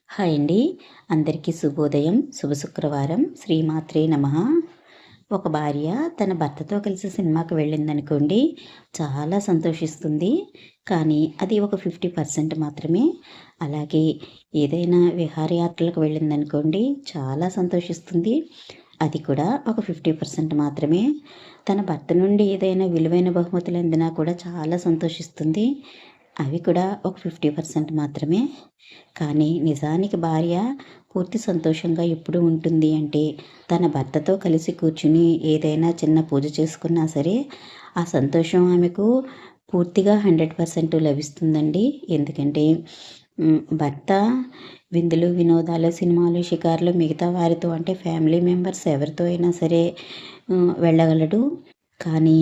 Hi అండి. అందరికీ శుభోదయం. శుభ శుక్రవారం. శ్రీమాత్రే నమః. ఒక భార్య తన భర్తతో కలిసి సినిమాకి వెళ్ళిందనుకోండి, చాలా సంతోషిస్తుంది. కానీ అది ఒక 50% మాత్రమే. అలాగే ఏదైనా విహారయాత్రలకు వెళ్ళిందనుకోండి, చాలా సంతోషిస్తుంది. అది కూడా ఒక 50% మాత్రమే. తన భర్త నుండి ఏదైనా విలువైన బహుమతులు అందినా కూడా చాలా సంతోషిస్తుంది. అవి కూడా ఒక 50% మాత్రమే. కానీ నిజానికి భార్య పూర్తి సంతోషంగా ఎప్పుడు ఉంటుంది అంటే, తన భర్తతో కలిసి కూర్చుని ఏదైనా చిన్న పూజ చేసుకున్నా సరే, ఆ సంతోషం ఆమెకు పూర్తిగా 100% లభిస్తుందండి. ఎందుకంటే భర్త విందులు, వినోదాలు, సినిమాలు, షికారులు మిగతా వారితో అంటే ఫ్యామిలీ మెంబర్స్ ఎవరితో అయినా సరే వెళ్ళగలడు. కానీ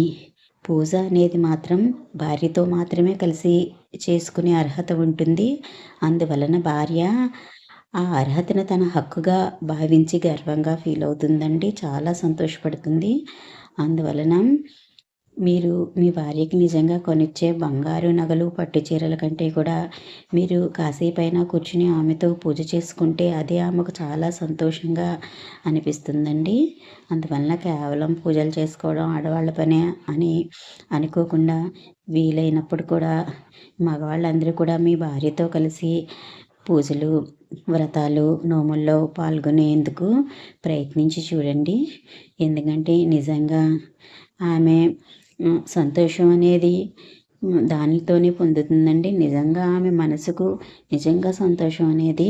పూజ అనేది మాత్రం భార్యతో మాత్రమే కలిసి చేసుకునే అర్హత ఉంటుంది. అందువలన భార్య ఆ అర్హతను తన హక్కుగా భావించి గర్వంగా ఫీల్ అవుతుందండి. చాలా సంతోషపడుతుంది. అందువలన మీరు మీ భార్యకి నిజంగా కొనిచ్చే బంగారు నగలు, పట్టు చీరల కంటే కూడా మీరు కాసేపైనా కూర్చుని ఆమెతో పూజ చేసుకుంటే అదే ఆమెకు చాలా సంతోషంగా అనిపిస్తుందండి. అందువలన కేవలం పూజలు చేసుకోవడం ఆడవాళ్ళ పనే అని అనుకోకుండా, వీలైనప్పుడు కూడా మగవాళ్ళందరూ కూడా మీ భార్యతో కలిసి పూజలు, వ్రతాలు, నోముల్లో పాల్గొనేందుకు ప్రయత్నించి చూడండి. ఎందుకంటే నిజంగా ఆమె సంతోషం అనేది దానితోనే పొందుతుందండి. నిజంగా ఆమె మనసుకు నిజంగా సంతోషం అనేది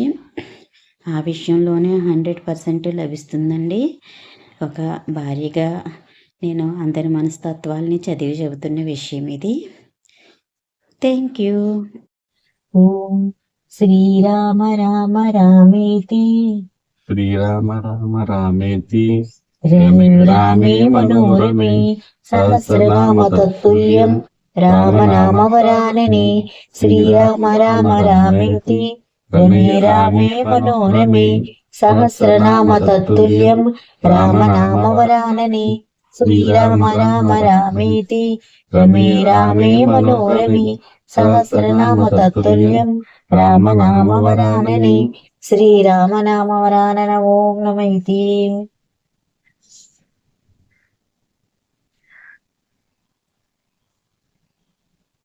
ఆ విషయంలోనే 100% లభిస్తుందండి. ఒక భార్యగా నేను అందరి మనస్తత్వాల్ని చదివి చెబుతున్న విషయం ఇది. Thank you. ఓం శ్రీరామ రామ రామేతి శ్రీరామ రామ రామేతి రమే రామే మనోరమే సహస్రనామ తత్తుల్యం రామనామవరాననే శ్రీరామ రామ రామేతి రమే రామే మనోరమే సహస్రనామ తత్తుల్యం రామనామవరాననే శ్రీరామ రామ రామేతి రమే రామే మనోరమే సహస్రనామ తత్తుల్యం రామనామవరాననే శ్రీరామనామవరానన ఓం నమైతి.